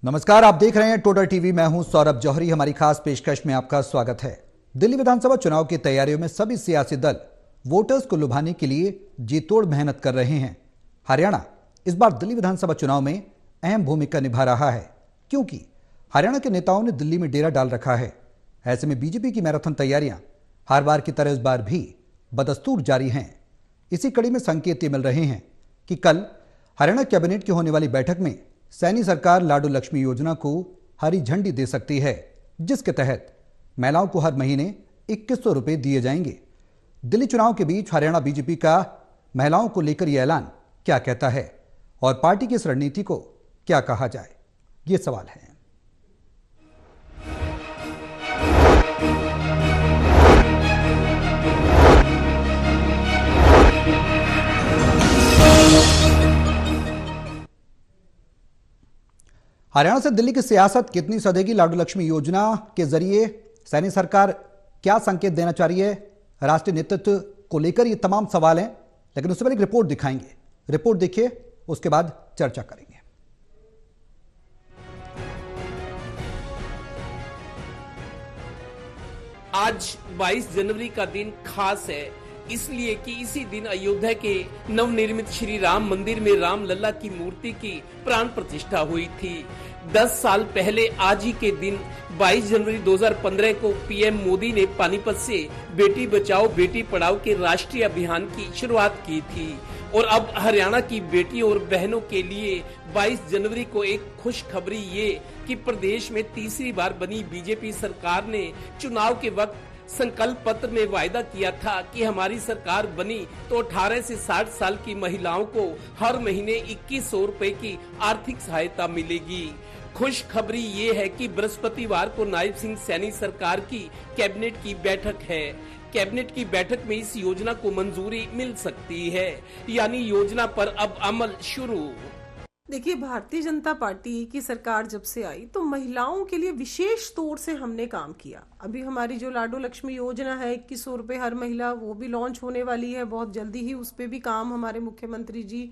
नमस्कार, आप देख रहे हैं टोटल टीवी। मैं हूं सौरभ जौहरी। हमारी खास पेशकश में आपका स्वागत है। दिल्ली विधानसभा चुनाव की तैयारियों में सभी सियासी दल वोटर्स को लुभाने के लिए जी तोड़ मेहनत कर रहे हैं। हरियाणा इस बार दिल्ली विधानसभा चुनाव में अहम भूमिका निभा रहा है, क्योंकि हरियाणा के नेताओं ने दिल्ली में डेरा डाल रखा है। ऐसे में बीजेपी की मैराथन तैयारियां हर बार की तरह इस बार भी बदस्तूर जारी हैं। इसी कड़ी में संकेत ये मिल रहे हैं कि कल हरियाणा कैबिनेट की होने वाली बैठक में सैनी सरकार लाडू लक्ष्मी योजना को हरी झंडी दे सकती है, जिसके तहत महिलाओं को हर महीने 2100 रुपए दिए जाएंगे। दिल्ली चुनाव के बीच हरियाणा बीजेपी का महिलाओं को लेकर यह ऐलान क्या कहता है और पार्टी की इस रणनीति को क्या कहा जाए, ये सवाल है। हरियाणा से दिल्ली की सियासत कितनी सधेगी? लाडू लक्ष्मी योजना के जरिए सैनी सरकार क्या संकेत देना चाह रही है? राष्ट्रीय नेतृत्व को लेकर ये तमाम सवाल हैं, लेकिन उससे पहले एक रिपोर्ट दिखाएंगे। रिपोर्ट देखिए, उसके बाद चर्चा करेंगे। आज 22 जनवरी का दिन खास है, इसलिए कि इसी दिन अयोध्या के नवनिर्मित श्री राम मंदिर में राम लल्ला की मूर्ति की प्राण प्रतिष्ठा हुई थी। 10 साल पहले आज ही के दिन 22 जनवरी 2015 को पीएम मोदी ने पानीपत से बेटी बचाओ बेटी पढ़ाओ के राष्ट्रीय अभियान की शुरुआत की थी। और अब हरियाणा की बेटियों और बहनों के लिए 22 जनवरी को एक खुशखबरी ये कि प्रदेश में तीसरी बार बनी बीजेपी सरकार ने चुनाव के वक्त संकल्प पत्र में वायदा किया था कि हमारी सरकार बनी तो 18 से 60 साल की महिलाओं को हर महीने 2100 रुपए की आर्थिक सहायता मिलेगी। खुशखबरी ये है कि बृहस्पतिवार को नायब सिंह सैनी सरकार की कैबिनेट की बैठक है। कैबिनेट की बैठक में इस योजना को मंजूरी मिल सकती है, यानी योजना पर अब अमल शुरू। देखिए, भारतीय जनता पार्टी की सरकार जब से आई तो महिलाओं के लिए विशेष तौर से हमने काम किया। अभी हमारी जो लाडू लक्ष्मी योजना है 2100 रुपए हर महिला, वो भी लॉन्च होने वाली है बहुत जल्दी ही। उस पे भी काम हमारे मुख्यमंत्री जी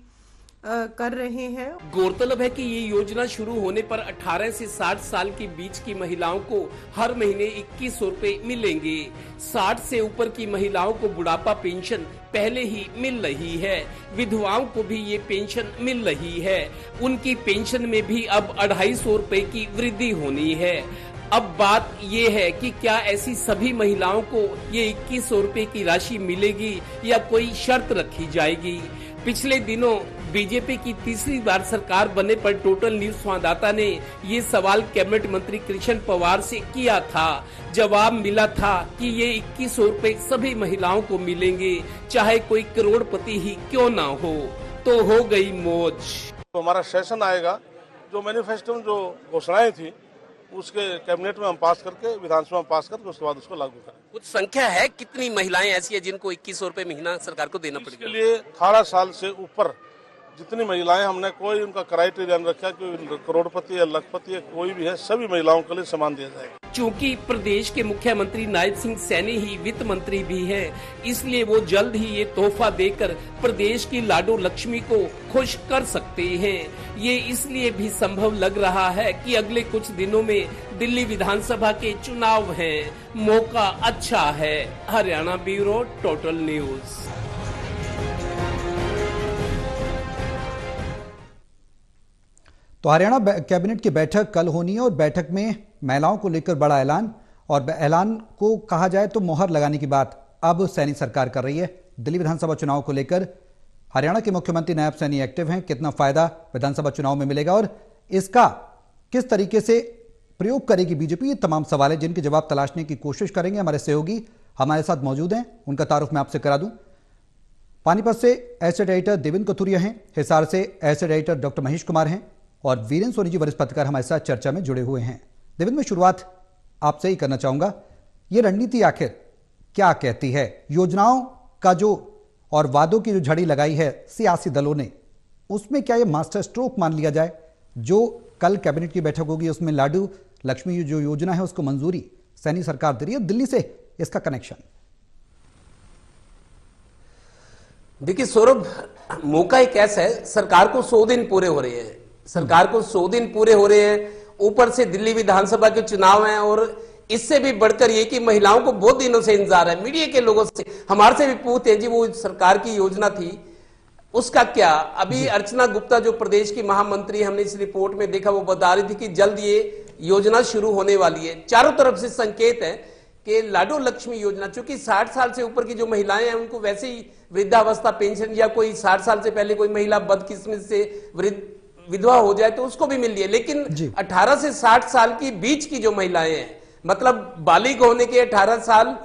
कर रहे हैं। गौरतलब है कि ये योजना शुरू होने पर 18 से 60 साल के बीच की महिलाओं को हर महीने 2100 रुपए मिलेंगे। 60 से ऊपर की महिलाओं को बुढ़ापा पेंशन पहले ही मिल रही है। विधवाओं को भी ये पेंशन मिल रही है। उनकी पेंशन में भी अब 250 रुपए की वृद्धि होनी है। अब बात ये है कि क्या ऐसी सभी महिलाओं को ये 2100 रुपए की राशि मिलेगी या कोई शर्त रखी जाएगी? पिछले दिनों बीजेपी की तीसरी बार सरकार बनने पर टोटल न्यूज संवाददाता ने ये सवाल कैबिनेट मंत्री कृष्ण पवार से किया था। जवाब मिला था कि ये 2100 रुपए सभी महिलाओं को मिलेंगे, चाहे कोई करोड़पति ही क्यों ना हो। तो हो गई मौज। तो हमारा सेशन आएगा, जो मैनिफेस्टो में जो घोषणाएं थी उसके कैबिनेट में हम पास करके, विधानसभा में पास करके उसके बाद उसको लागू करें। कुछ संख्या है, कितनी महिलाएं ऐसी है जिनको 2100 रुपए महीना सरकार को देना पड़ेगा? इसके लिए 18 साल से ऊपर जितनी महिलाएं, हमने कोई उनका क्राइटेरिया नहीं रखा कि करोड़पति या लखपति या कोई भी है, सभी महिलाओं के लिए समान दिया जाएगा। चूंकि प्रदेश के मुख्यमंत्री नायब सिंह सैनी ही वित्त मंत्री भी हैं, इसलिए वो जल्द ही ये तोहफा देकर प्रदेश की लाडू लक्ष्मी को खुश कर सकते हैं। ये इसलिए भी संभव लग रहा है कि अगले कुछ दिनों में दिल्ली विधानसभा के चुनाव हैं, मौका अच्छा है। Haryana bureau, total news. तो हरियाणा कैबिनेट की बैठक कल होनी है और बैठक में महिलाओं को लेकर बड़ा ऐलान, और ऐलान को कहा जाए तो मोहर लगाने की बात अब सैनी सरकार कर रही है। दिल्ली विधानसभा चुनाव को लेकर हरियाणा के मुख्यमंत्री नायब सैनी एक्टिव हैं। कितना फायदा विधानसभा चुनाव में मिलेगा और इसका किस तरीके से प्रयोग करेगी बीजेपी, ये तमाम सवाल है जिनके जवाब तलाशने की कोशिश करेंगे। हमारे सहयोगी हमारे साथ मौजूद हैं, उनका तारुफ मैं आपसे करा दूं। पानीपत से एसएड एडिटर देवेंद्र कथुरिया हैं, हिसार से एसएड एडिटर डॉक्टर महेश कुमार हैं और वीरेंद्र सोनी जी वरिष्ठ पत्रकार हमारे साथ चर्चा में जुड़े हुए हैं। देवेंद्र, मैं शुरुआत आपसे ही करना चाहूंगा, ये रणनीति आखिर क्या कहती है? योजनाओं का जो और वादों की जो झड़ी लगाई है सियासी दलों ने, उसमें क्या ये मास्टर स्ट्रोक मान लिया जाए? जो कल कैबिनेट की बैठक होगी उसमें लाडू लक्ष्मी जो योजना है उसको मंजूरी सैनी सरकार दे रही है, दिल्ली से इसका कनेक्शन? देखिए सौरभ, मौका एक ऐसा है, सरकार को 100 दिन पूरे हो रहे हैं, सरकार को 100 दिन पूरे हो रहे हैं ऊपर से दिल्ली विधानसभा के चुनाव हैं, और इससे भी बढ़कर ये कि महिलाओं को बहुत दिनों से इंतजार है, मीडिया के लोगों से हमारे से भी पूछते हैं जी वो सरकार की योजना थी उसका क्या। अभी अर्चना गुप्ता जो प्रदेश की महामंत्री, हमने इस रिपोर्ट में देखा, वो बता रही थी कि जल्द ये योजना शुरू होने वाली है। चारों तरफ से संकेत है कि लाडो लक्ष्मी योजना, चूंकि 60 साल से ऊपर की जो महिलाएं हैं उनको वैसे ही वृद्धावस्था पेंशन, या कोई 60 साल से पहले कोई महिला बदकिस्मत से विधवा हो जाए तो उसको भी मिल रही है, लेकिन 18 से 60 साल की बीच की जो महिलाएं हैं, मतलब बालिग होने के 18 साल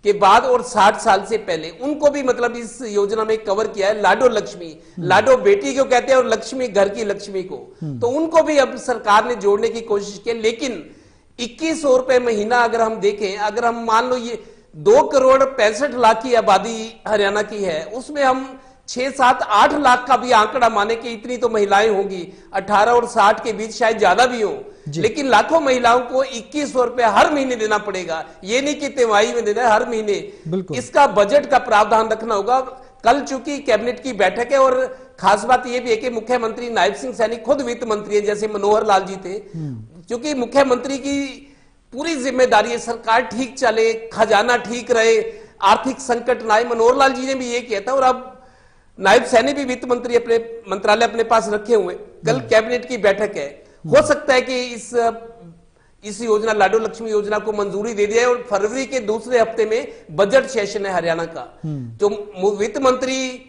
के बाद और 60 साल से पहले, उनको भी मतलब इस योजना में कवर किया है। लाडो लक्ष्मी, लाडो बेटी को कहते हैं और लक्ष्मी घर की लक्ष्मी को, तो उनको भी अब सरकार ने जोड़ने की कोशिश की। लेकिन 2100 रुपए महीना अगर हम देखें, अगर हम मान लो ये 2,65,00,000 की आबादी हरियाणा की है, उसमें हम 6, 7, 8 लाख का भी आंकड़ा माने कि इतनी तो महिलाएं होंगी, 18 और 60 के बीच शायद ज्यादा भी हो, लेकिन लाखों महिलाओं को 2100 रुपए हर महीने देना पड़ेगा। ये नहीं कि तिमाही में देना है, हर महीने। इसका बजट का प्रावधान रखना होगा। कल चूंकि कैबिनेट की बैठक है, और खास बात यह भी है कि मुख्यमंत्री नायब सिंह सैनी खुद वित्त मंत्री है, जैसे मनोहर लाल जी थे, क्योंकि मुख्यमंत्री की पूरी जिम्मेदारी है सरकार ठीक चले, खजाना ठीक रहे, आर्थिक संकट ना आए। मनोहर लाल जी ने भी ये किया था, और अब नायब सैनी भी वित्त मंत्री अपने मंत्रालय अपने पास रखे हुए। कल कैबिनेट की बैठक है, हो सकता है कि इस योजना लाडो लक्ष्मी योजना को मंजूरी दे दिया है, और फरवरी के दूसरे हफ्ते में बजट सेशन है हरियाणा का, तो वित्त मंत्री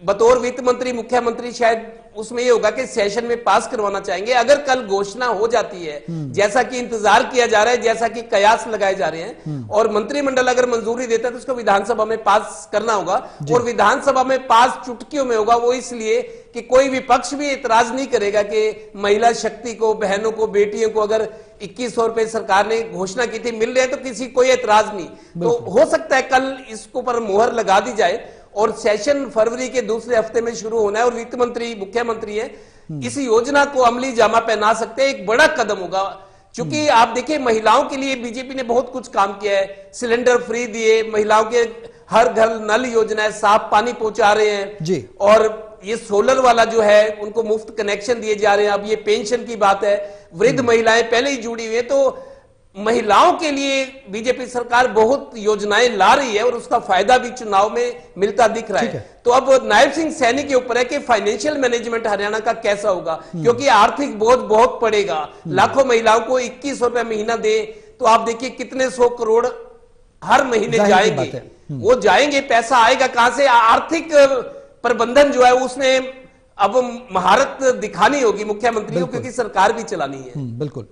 बतौर वित्त मंत्री मुख्यमंत्री शायद उसमें ये होगा कि सेशन में पास करवाना चाहेंगे। अगर कल घोषणा हो जाती है, जैसा कि इंतजार किया जा रहा है, जैसा कि कयास लगाए जा रहे हैं, और मंत्रिमंडल अगर मंजूरी देता है तो उसको विधानसभा में पास करना होगा, और विधानसभा में पास चुटकियों में होगा। वो इसलिए कि कोई विपक्ष भी एतराज नहीं करेगा कि महिला शक्ति को, बहनों को, बेटियों को अगर 2100 रुपए सरकार ने घोषणा की थी मिल रहे हैं, तो किसी कोई एतराज नहीं। तो हो सकता है कल इसको पर मुहर लगा दी जाए, और सेशन फरवरी के दूसरे हफ्ते में शुरू होना है, और वित्त मंत्री मुख्यमंत्री है, इस योजना को अमली जामा पहना सकते हैं। एक बड़ा कदम होगा, क्योंकि आप देखिए महिलाओं के लिए बीजेपी ने बहुत कुछ काम किया है, सिलेंडर फ्री दिए, महिलाओं के हर घर नल योजना है, साफ पानी पहुंचा रहे हैं जी, और ये सोलर वाला जो है उनको मुफ्त कनेक्शन दिए जा रहे हैं। अब ये पेंशन की बात है, वृद्ध महिलाएं पहले ही जुड़ी हुई है, तो महिलाओं के लिए बीजेपी सरकार बहुत योजनाएं ला रही है, और उसका फायदा भी चुनाव में मिलता दिख रहा है। तो अब नायब सिंह सैनी के ऊपर है कि फाइनेंशियल मैनेजमेंट हरियाणा का कैसा होगा, क्योंकि आर्थिक बोझ बहुत पड़ेगा। लाखों महिलाओं को 2100 रुपए महीना दे, तो आप देखिए कितने 100 करोड़ हर महीने जाएंगे, वो जाएंगे, पैसा आएगा कहां से? आर्थिक प्रबंधन जो है उसने अब महारत दिखानी होगी मुख्यमंत्री को, क्योंकि सरकार भी चलानी है। बिल्कुल।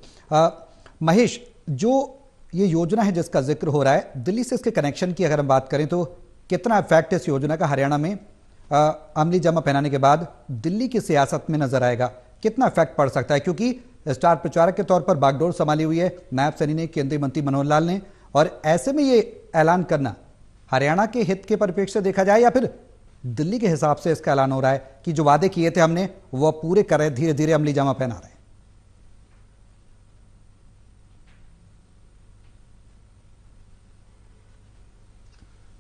महेश, जो ये योजना है जिसका जिक्र हो रहा है, दिल्ली से इसके कनेक्शन की अगर हम बात करें तो कितना इफेक्ट इस योजना का हरियाणा में अमली जामा पहनाने के बाद दिल्ली की सियासत में नजर आएगा? कितना इफेक्ट पड़ सकता है? क्योंकि स्टार प्रचारक के तौर पर बागडोर संभाली हुई है नायब सैनी ने, केंद्रीय मंत्री मनोहर लाल ने, और ऐसे में ये ऐलान करना हरियाणा के हित के परिप्रेक्ष्य से देखा जाए, या फिर दिल्ली के हिसाब से इसका ऐलान हो रहा है कि जो वादे किए थे हमने वो पूरे करें, धीरे धीरे अमली जामा पहना रहे हैं?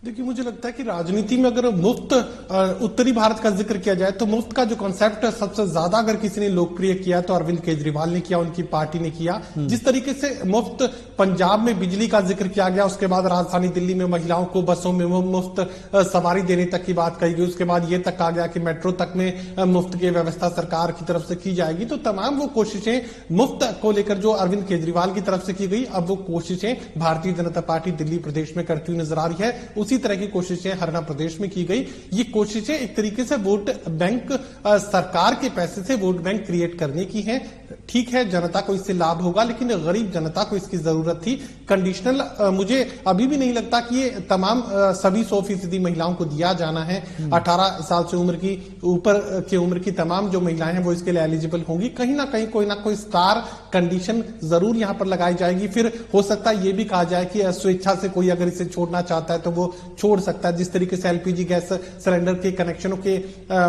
देखिए, मुझे लगता है कि राजनीति में अगर मुफ्त उत्तरी भारत का जिक्र किया जाए तो मुफ्त का जो कॉन्सेप्ट है सबसे ज्यादा अगर किसी ने लोकप्रिय किया तो अरविंद केजरीवाल ने किया, उनकी पार्टी ने किया। जिस तरीके से मुफ्त पंजाब में बिजली का जिक्र किया गया, उसके बाद राजधानी दिल्ली में महिलाओं को बसों में मुफ्त सवारी देने तक की बात कही गई, उसके बाद ये तक कहा गया कि मेट्रो तक में मुफ्त की व्यवस्था सरकार की तरफ से की जाएगी। तो तमाम वो कोशिशें मुफ्त को लेकर जो अरविंद केजरीवाल की तरफ से की गई, अब वो कोशिशें भारतीय जनता पार्टी दिल्ली प्रदेश में करती हुई नजर आ रही है। उसी तरह की कोशिशें हरियाणा प्रदेश में की गई। ये कोशिशें एक तरीके से वोट बैंक, सरकार के पैसे से वोट बैंक क्रिएट करने की हैं। ठीक है, जनता को इससे लाभ होगा, लेकिन गरीब जनता को इसकी जरूरत थी। कंडीशनल मुझे अभी भी नहीं लगता कि ये तमाम सभी 100% महिलाओं को दिया जाना है। 18 साल से उम्र की ऊपर की उम्र की तमाम जो महिलाएं हैं वो इसके लिए एलिजिबल होंगी। कहीं ना कहीं कोई ना कोई स्टार कंडीशन जरूर यहां पर लगाई जाएगी। फिर हो सकता है ये भी कहा जाए कि स्वेच्छा से कोई अगर इसे छोड़ना चाहता है तो वो छोड़ सकता है। जिस तरीके से एलपीजी गैस सिलेंडर के कनेक्शनों के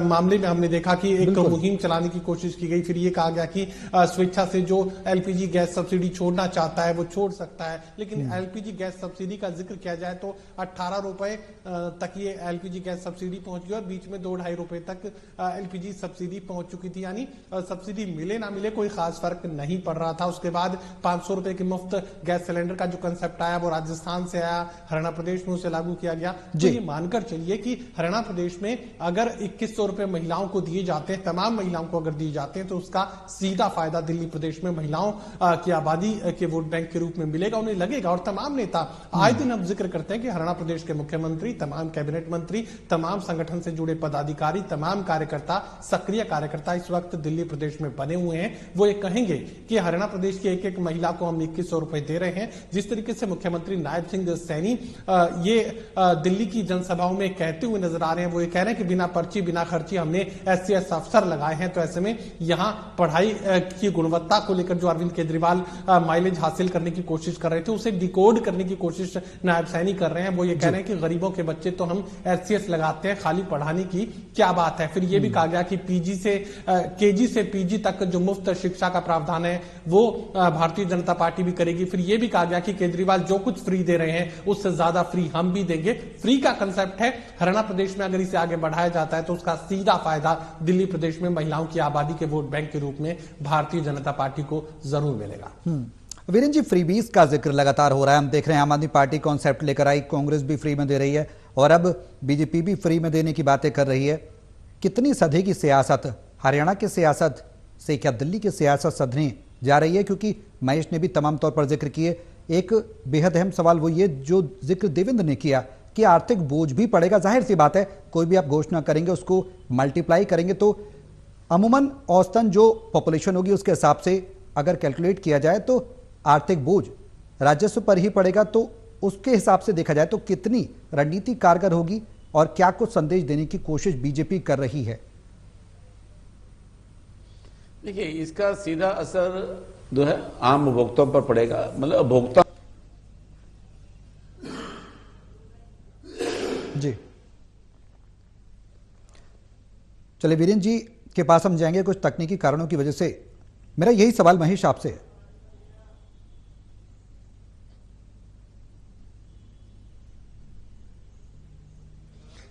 मामले में हमने देखा कि एक मुहिम चलाने की कोशिश की गई, फिर ये कहा गया कि स्वेच्छा से जो एलपीजी गैस सब्सिडी छोड़ना चाहता है वो छोड़ सकता है। लेकिन एलपीजी गैस सब्सिडी का जिक्र किया जाए तो 18 रुपए तक ये एलपीजी गैस सब्सिडी पहुंच गई और बीच में 2-2.5 रुपए तक एलपीजी सब्सिडी पहुंच चुकी थी, यानी सब्सिडी मिले ना मिले कोई खास फर्क नहीं पड़ रहा था। उसके बाद 500 रुपए के मुफ्त गैस सिलेंडर का जो कंसेप्ट आया वो राजस्थान से आया, हरियाणा प्रदेश में उसे लागू किया गया। तो ये मानकर चलिए कि हरियाणा प्रदेश में अगर 2100 रुपए महिलाओं को दिए जाते हैं, तमाम महिलाओं को अगर दिए जाते हैं, तो उसका सीधा फायदा दिल्ली प्रदेश में महिलाओं की आबादी के वोट बैंक के रूप में मिलेगा, उन्हें लगेगा। और तमाम नेता आए दिन अब जिक्र करते हैं कि हरियाणा प्रदेश के मुख्यमंत्री, तमाम कैबिनेट मंत्री, तमाम संगठन से जुड़े पदाधिकारी, तमाम कार्यकर्ता, सक्रिय कार्यकर्ता इस वक्त दिल्ली प्रदेश में बने हुए हैं। वो ये कहेंगे कि हरियाणा प्रदेश की एक एक महिला को हम 2100 रुपए दे रहे हैं। जिस तरीके से मुख्यमंत्री नायब सिंह सैनी ये दिल्ली की जनसभाओं में कहते हुए नजर आ रहे हैं, वो ये कह रहे हैं कि बिना पर्ची बिना खर्ची हमने SCS अफसर लगाए हैं। तो ऐसे में यहां पढ़ाई की गुणवत्ता को लेकर जो अरविंद केजरीवाल माइलेज हासिल करने की कोशिश कर रहे थे, उसे डिकोड करने की कोशिश नायब सैनी कर रहे हैं। वो ये कह रहे हैं कि गरीबों के बच्चे तो हम SCS लगाते हैं, खाली पढ़ाने की क्या बात है। फिर ये भी कहा गया कि KG से PG तक जो मुफ्त शिक्षा का प्रावधान है वो भारतीय जनता पार्टी भी करेगी। फिर ये भी कहा गया कि केजरीवाल जो कुछ फ्री दे रहे हैं उससे ज्यादा फ्री हम भी देंगे। फ्री का कंसेप्ट है हरियाणा प्रदेश में, अगर इसे आगे बढ़ाया जाता है तो उसका सीधा फायदा दिल्ली प्रदेश में महिलाओं की आबादी के वोट बैंक के रूप में भारतीय जनता पार्टी को जरूर मिलेगा। वीरेन जी, फ्रीबीज का जिक्र लगातार हो रहा है। हम देख रहे हैं आम आदमी पार्टी कॉन्सेप्ट लेकर आई, कांग्रेस भी फ्री में दे रही है और अब बीजेपी भी फ्री में देने की बातें कर रही है। कितनी सदी की सियासत, हरियाणा की सियासत से क्या दिल्ली की सियासत सधने जा रही है? क्योंकि महेश ने भी तमाम तौर पर जिक्र किए। एक बेहद अहम सवाल वो ये जो जिक्र देवेंद्र ने किया कि आर्थिक बोझ भी पड़ेगा। जाहिर सी बात है, कोई भी आप घोषणा करेंगे उसको मल्टीप्लाई करेंगे तो अमूमन औसतन जो पॉपुलेशन होगी उसके हिसाब से अगर कैलकुलेट किया जाए तो आर्थिक बोझ राजस्व पर ही पड़ेगा। तो उसके हिसाब से देखा जाए तो कितनी रणनीति कारगर होगी और क्या कुछ संदेश देने की कोशिश बीजेपी कर रही है? देखिए, इसका सीधा असर जो है आम उपभोक्ताओं पर पड़ेगा। मतलब उपभोक्ता जी, चलिए वीरेन जी के पास हम जाएंगे। कुछ तकनीकी कारणों की वजह से मेरा यही सवाल महेश आपसे है।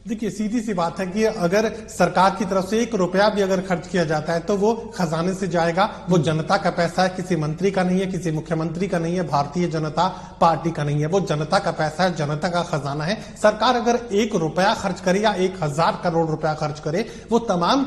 देखिए, सीधी सी बात है कि अगर सरकार की तरफ से 1 रुपया भी अगर खर्च किया जाता है तो वो खजाने से जाएगा। वो जनता का पैसा है, किसी मंत्री का नहीं है, किसी मुख्यमंत्री का नहीं है, भारतीय जनता पार्टी का नहीं है। वो जनता का पैसा है, जनता का खजाना है। सरकार अगर 1 रुपया खर्च करे या 1000 करोड़ रुपया खर्च करे, वो तमाम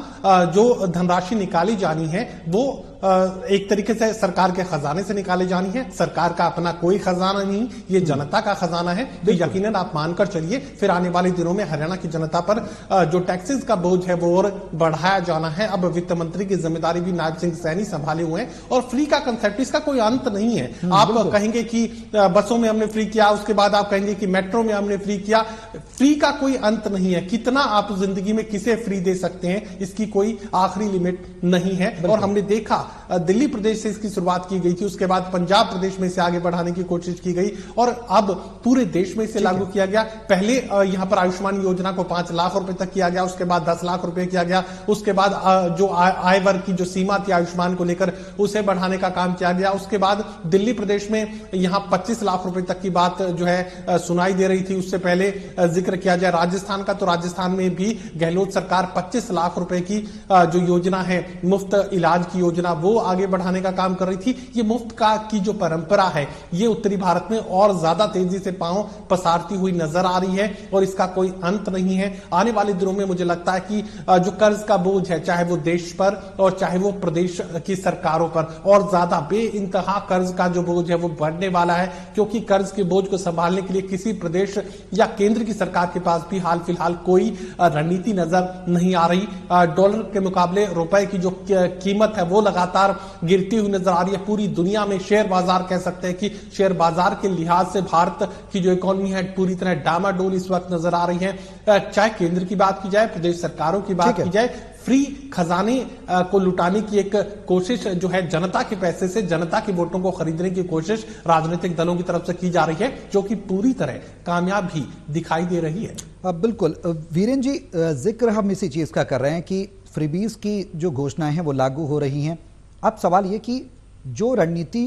जो धनराशि निकाली जानी है वो एक तरीके से सरकार के खजाने से निकाले जानी है। सरकार का अपना कोई खजाना नहीं, ये जनता का खजाना है। तो यकीनन आप मानकर चलिए फिर आने वाले दिनों में हरियाणा की जनता पर जो टैक्सेस का बोझ है वो और बढ़ाया जाना है। अब वित्त मंत्री की जिम्मेदारी भी नायब सिंह सैनी संभाले हुए हैं और फ्री का कंसेप्ट, इसका कोई अंत नहीं है। आप कहेंगे कि बसों में हमने फ्री किया, उसके बाद आप कहेंगे कि मेट्रो में हमने फ्री किया। फ्री का कोई अंत नहीं है। कितना आप जिंदगी में किसे फ्री दे सकते हैं, इसकी कोई आखिरी लिमिट नहीं है। और हमने देखा दिल्ली प्रदेश से इसकी शुरुआत की गई थी, उसके बाद पंजाब प्रदेश में इसे आगे बढ़ाने की कोशिश की गई और अब पूरे देश में इसे लागू किया गया। पहले यहां पर आयुष्मान योजना को 5 लाख रुपए तक किया गया, उसके बाद 10 लाख रुपए किया गया, उसके बाद जो आय वर्ग की जो सीमा थी आयुष्मान को लेकर उसे बढ़ाने का काम किया गया। उसके बाद दिल्ली प्रदेश में यहां 25 लाख रुपए तक की बात जो है सुनाई दे रही थी। उससे पहले जिक्र किया जाए राजस्थान का, तो राजस्थान में भी गहलोत सरकार 25 लाख रुपए की जो योजना है मुफ्त इलाज की योजना वो आगे बढ़ाने का काम कर रही थी। ये मुफ्त का की जो परंपरा है ये उत्तरी भारत में और ज्यादा तेजी से पांव पसारती हुई नजर आ रही है और इसका कोई अंत नहीं है। आने वाले दिनों में मुझे लगता है कि जो कर्ज का बोझ है, चाहे वो देश पर और चाहे वो प्रदेश की सरकारों पर, और ज्यादा बेइंतहा कर्ज का जो बोझ है वो बढ़ने वाला है, क्योंकि कर्ज के बोझ को संभालने के लिए किसी प्रदेश या केंद्र की सरकार के पास भी हाल फिलहाल कोई रणनीति नजर नहीं आ रही। डॉलर के मुकाबले रुपए की जो कीमत है वो लगातार लगातार गिरती हुई नजर आ रही है। पूरी दुनिया में शेयर बाजार कह सकते हैं कि शेयर बाजार के लिहाज से भारत की जो इकोनॉमी है पूरी तरह डामाडोल इस वक्त नजर आ रही है। चाहे केंद्र की बात की जाए, प्रदेश सरकारों की बात की जाए, फ्री खजाने को लुटाने की एक कोशिश जो है जनता के पैसे से जनता के वोटों को खरीदने की कोशिश राजनीतिक दलों की तरफ से की जा रही है, जो कि पूरी तरह कामयाब भी दिखाई दे रही है। बिल्कुल वीरेन जी, जिक्र हम इसी चीज का कर रहे हैं कि फ्रीबीज की जो घोषणाएं हैं वो लागू हो रही हैं। अब सवाल ये कि जो रणनीति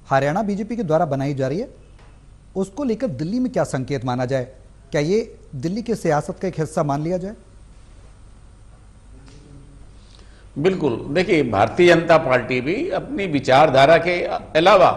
हरियाणा बीजेपी के द्वारा बनाई जा रही है उसको लेकर दिल्ली में क्या संकेत माना जाए? क्या ये दिल्ली की सियासत का एक हिस्सा मान लिया जाए? बिल्कुल, देखिए भारतीय जनता पार्टी भी अपनी विचारधारा के अलावा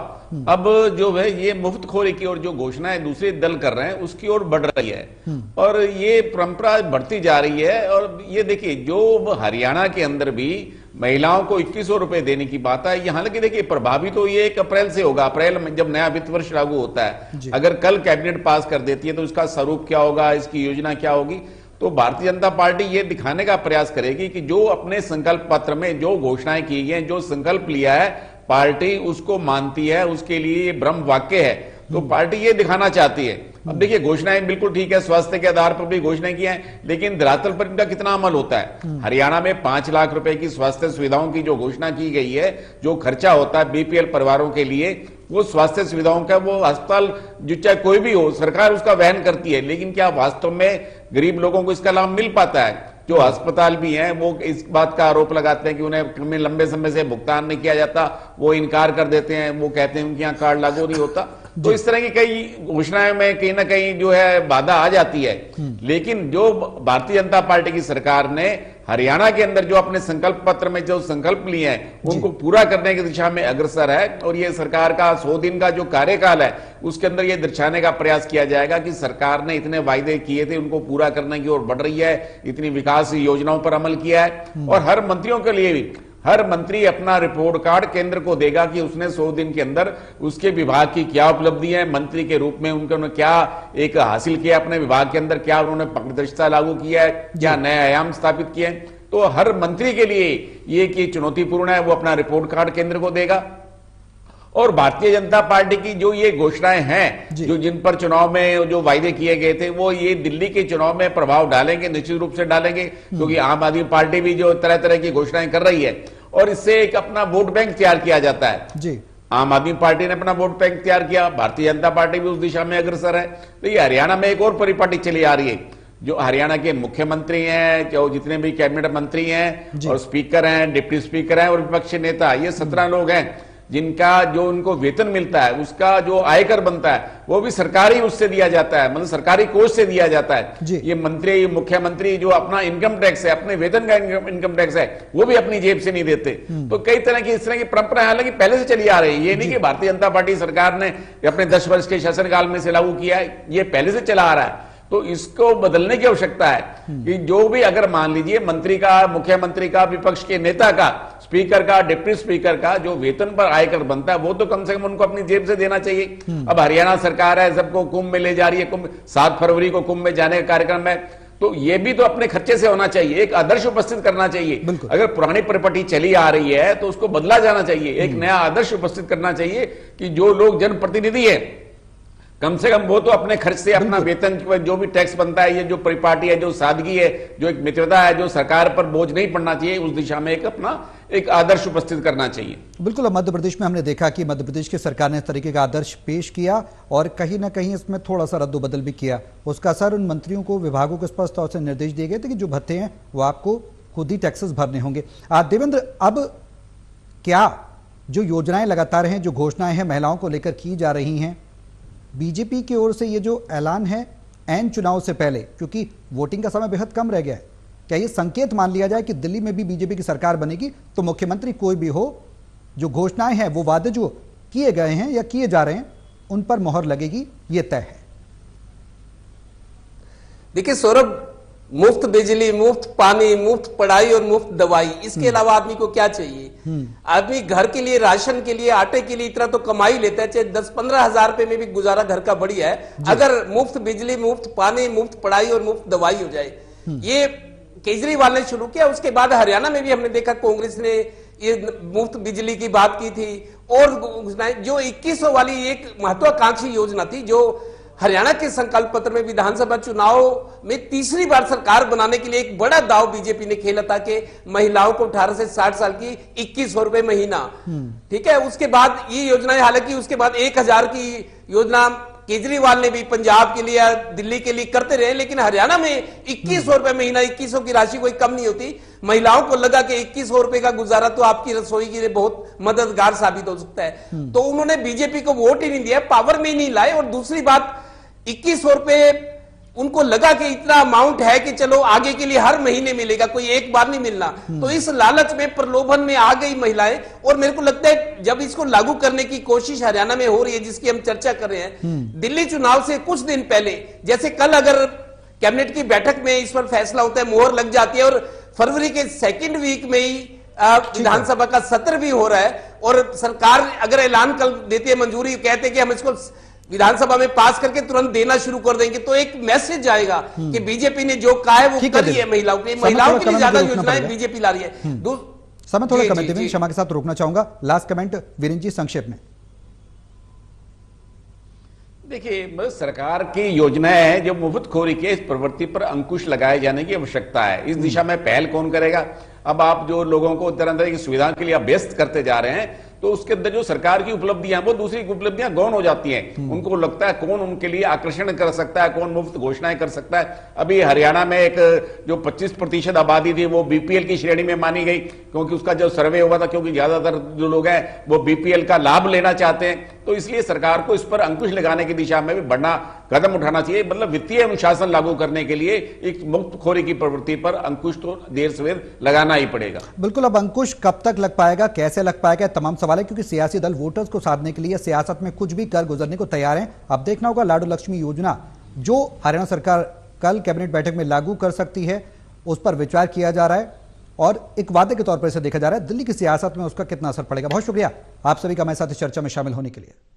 अब जो है ये मुफ्तखोरी की ओर जो घोषणाएं दूसरे दल कर रहे हैं उसकी ओर बढ़ रही है और ये परंपरा बढ़ती जा रही है। और ये देखिए जो हरियाणा के अंदर भी महिलाओं को 2100 रुपए देने की बात है, हालांकि देखिए प्रभावी तो ये 1 अप्रैल से होगा, अप्रैल में जब नया वित्त वर्ष लागू होता है। अगर कल कैबिनेट पास कर देती है तो उसका स्वरूप क्या होगा, इसकी योजना क्या होगी। तो भारतीय जनता पार्टी ये दिखाने का प्रयास करेगी कि जो अपने संकल्प पत्र में जो घोषणाएं की गई, जो संकल्प लिया है पार्टी उसको मानती है, उसके लिए ये ब्रह्म वाक्य है। तो पार्टी ये दिखाना चाहती है। अब देखिए घोषणाएं बिल्कुल ठीक है, स्वास्थ्य के आधार पर भी घोषणाएं की हैं, लेकिन धरातल पर इनका कितना अमल होता है। हरियाणा में 5 लाख रुपए की स्वास्थ्य सुविधाओं की जो घोषणा की गई है, जो खर्चा होता है बीपीएल परिवारों के लिए, वो स्वास्थ्य सुविधाओं का वो अस्पताल जो चाहे कोई भी हो सरकार उसका वहन करती है, लेकिन क्या वास्तव में गरीब लोगों को इसका लाभ मिल पाता है? जो अस्पताल भी हैं वो इस बात का आरोप लगाते हैं कि उन्हें लंबे समय से भुगतान नहीं किया जाता, वो इनकार कर देते हैं, वो कहते हैं उनके यहाँ कार्ड लागू नहीं होता। तो इस तरह की कई घोषणाएं में कहीं ना कहीं जो है बाधा आ जाती है। लेकिन जो भारतीय जनता पार्टी की सरकार ने हरियाणा के अंदर जो अपने संकल्प पत्र में जो संकल्प लिए हैं उनको पूरा करने की दिशा में अग्रसर है और ये सरकार का 100 दिन का जो कार्यकाल है उसके अंदर ये दर्शाने का प्रयास किया जाएगा कि सरकार ने इतने वायदे किए थे उनको पूरा करने की ओर बढ़ रही है, इतनी विकास योजनाओं पर अमल किया है। और हर मंत्रियों के लिए भी हर मंत्री अपना रिपोर्ट कार्ड केंद्र को देगा कि उसने 100 दिन के अंदर उसके विभाग की क्या उपलब्धि है, मंत्री के रूप में उन्होंने क्या एक हासिल किया, अपने विभाग के अंदर क्या उन्होंने पारदर्शिता लागू किया है, क्या नए आयाम स्थापित किए हैं। तो हर मंत्री के लिए ये कि चुनौतीपूर्ण है, वो अपना रिपोर्ट कार्ड केंद्र को देगा। और भारतीय जनता पार्टी की जो ये घोषणाएं हैं, जो जिन पर चुनाव में जो वायदे किए गए थे, वो ये दिल्ली के चुनाव में प्रभाव डालेंगे, निश्चित रूप से डालेंगे, क्योंकि आम आदमी पार्टी भी जो तरह तरह की घोषणाएं कर रही है और इससे एक अपना वोट बैंक तैयार किया जाता है जी। आम आदमी पार्टी ने अपना वोट बैंक तैयार किया, भारतीय जनता पार्टी भी उस दिशा में अग्रसर है। तो ये हरियाणा में एक और परिपाटी चली आ रही है। जो हरियाणा के मुख्यमंत्री हैं, जो जितने भी कैबिनेट मंत्री हैं और स्पीकर हैं, डिप्टी स्पीकर हैं और विपक्षी नेता, ये 17 लोग हैं जिनका जो उनको वेतन मिलता है, उसका जो आयकर बनता है वो भी सरकारी उससे दिया जाता है, मतलब सरकारी कोष से दिया जाता है। ये मंत्री मुख्यमंत्री जो अपना इनकम टैक्स है, अपने वेतन का इनकम टैक्स है, वो भी अपनी जेब से नहीं देते। तो कई तरह की इस तरह की परंपरा हालांकि पहले से चली आ रही है, ये नहीं कि भारतीय जनता पार्टी सरकार ने अपने 10 वर्ष के शासनकाल में से लागू किया है, ये पहले से चला आ रहा है। तो इसको बदलने की आवश्यकता है कि जो भी अगर मान लीजिए मंत्री का, मुख्यमंत्री का, विपक्ष के नेता का, स्पीकर का, डिप्टी स्पीकर का जो वेतन पर आयकर बनता है वो तो कम से कम उनको अपनी जेब से देना चाहिए। अब हरियाणा सरकार है, सबको कुंभ में ले जा रही है, कुंभ 7 फरवरी को कुंभ में जाने का कार्यक्रम है, तो ये भी तो अपने खर्चे से होना चाहिए, एक आदर्श उपस्थित करना चाहिए। अगर पुरानी परिपाटी चली आ रही है तो उसको बदला जाना चाहिए, एक नया आदर्श उपस्थित करना चाहिए कि जो लोग जनप्रतिनिधि है कम से कम वो तो अपने खर्च से अपना वेतन जो भी टैक्स बनता है, ये जो परिपाटी है, जो सादगी है, जो एक मित्रता है, जो सरकार पर बोझ नहीं पड़ना चाहिए, उस दिशा में एक अपना एक आदर्श उपस्थित करना चाहिए। बिल्कुल, मध्य प्रदेश में हमने देखा कि मध्य प्रदेश की सरकार ने इस तरीके का आदर्श पेश किया और कहीं ना कहीं इसमें थोड़ा सा रद्दोबदल भी किया। उसका असर उन मंत्रियों को, विभागों को स्पष्ट तौर से निर्देश दिए गए थे कि जो भत्ते हैं वो आपको खुद ही टैक्सेस भरने होंगे। देवेंद्र, अब क्या जो योजनाएं लगातार हैं, जो घोषणाएं हैं महिलाओं को लेकर की जा रही हैं, बीजेपी की ओर से ये जो ऐलान है ऐन चुनाव से पहले, क्योंकि वोटिंग का समय बेहद कम रह गया है, क्या ये संकेत मान लिया जाए कि दिल्ली में भी बीजेपी की सरकार बनेगी तो मुख्यमंत्री कोई भी हो, जो घोषणाएं हैं, वो वादे जो किए गए हैं या किए जा रहे हैं, उन पर मोहर लगेगी, ये तय है? देखिए सौरभ, मुफ्त बिजली, मुफ्त पानी, मुफ्त पढ़ाई और मुफ्त दवाई, इसके अलावा आदमी को क्या चाहिए? आदमी घर के लिए, राशन के लिए, आटे के लिए इतना तो कमाई लेता है, चाहे 10-15 हजार रुपए में भी गुजारा घर का बढ़िया है। अगर मुफ्त बिजली, मुफ्त पानी, मुफ्त पढ़ाई और मुफ्त दवाई हो जाए, ये केजरीवाल ने शुरू किया। उसके बाद हरियाणा में भी हमने देखा कांग्रेस ने ये मुफ्त बिजली की बात की थी, और जो 2100 वाली एक महत्वाकांक्षी योजना थी जो हरियाणा के संकल्प पत्र में विधानसभा चुनाव में तीसरी बार सरकार बनाने के लिए एक बड़ा दाव बीजेपी ने खेला था कि महिलाओं को 18 से 60 साल की 2100 रुपए महीना, ठीक है। उसके बाद ये योजनाएं, हालांकि उसके बाद 1000 की योजना केजरीवाल ने भी पंजाब के लिए या दिल्ली के लिए करते रहे, लेकिन हरियाणा में 2100 रुपए महीना, 2100 की राशि कोई कम नहीं होती। महिलाओं को लगा कि 2100 रुपए का गुजारा तो आपकी रसोई के लिए बहुत मददगार साबित हो सकता है, तो उन्होंने बीजेपी को वोट ही नहीं दिया, पावर में ही नहीं लाए। और दूसरी बात, 2100 रुपए उनको लगा कि इतना अमाउंट है कि चलो आगे के लिए हर महीने मिलेगा, कोई एक बार नहीं मिलना, तो इस लालच में, प्रलोभन में आ गई महिलाएं। और मेरे को लगता है जब इसको लागू करने की कोशिश हरियाणा में हो रही है, जिसकी हम चर्चा कर रहे हैं, दिल्ली चुनाव से कुछ दिन पहले, जैसे कल अगर कैबिनेट की बैठक में इस पर फैसला होता है, मोहर लग जाती है, और फरवरी के सेकेंड वीक में ही विधानसभा का सत्र भी हो रहा है, और सरकार अगर ऐलान कर देती है, मंजूरी कहते हैं कि हम इसको विधानसभा में पास करके तुरंत देना शुरू कर देंगे, तो एक मैसेज जाएगा कि बीजेपी ने जो कहा है वो कर रही है। महिलाओं के लिए ज्यादा योजनाएं बीजेपी ला रही है। समय थोड़ा कमेंट देवें, क्षमा के साथ रोकना चाहूंगा। लास्ट कमेंट वीरेंद्र जी, संक्षेप में। देखिए, सरकार की योजनाएं हैं जो मुफ्तखोरी के इस प्रवृत्ति पर अंकुश लगाए जाने की आवश्यकता है। इस दिशा में पहल कौन करेगा? अब आप जो लोगों को तरह तरह की सुविधा के लिए व्यस्त करते जा रहे हैं, तो उसके अंदर जो सरकार की उपलब्धियां वो दूसरी उपलब्धियां गौण हो जाती हैं। उनको लगता है कौन उनके लिए आकर्षण कर सकता है, कौन मुफ्त घोषणाएं कर सकता है। अभी हरियाणा में एक जो 25% आबादी थी वो बीपीएल की श्रेणी में मानी गई, क्योंकि उसका जो सर्वे हुआ था, क्योंकि ज्यादातर जो लोग हैं वो बीपीएल का लाभ लेना चाहते हैं। तो इसलिए सरकार को इस पर अंकुश लगाने की दिशा में भी बड़ा कदम उठाना चाहिए। मतलब वित्तीय अनुशासन लागू करने के लिए एक मुफ्तखोरी की प्रवृत्ति पर अंकुश तो देर सवेर लगाना ही पड़ेगा। बिल्कुल, अब अंकुश कब तक लग पाएगा, कैसे लग पाएगा, तमाम सवाल है, क्योंकि सियासी दल वोटर्स को साधने के लिए सियासत में कुछ भी कर गुजरने को तैयार हैं। अब देखना होगा लाडू लक्ष्मी योजना जो हरियाणा सरकार कल कैबिनेट बैठक में लागू कर सकती है, उस पर विचार किया जा रहा है और एक वादे के तौर पर इसे देखा जा रहा है। दिल्ली की सियासत में उसका कितना असर पड़ेगा। बहुत शुक्रिया आप सभी का मेरे साथ इस चर्चा में शामिल होने के लिए।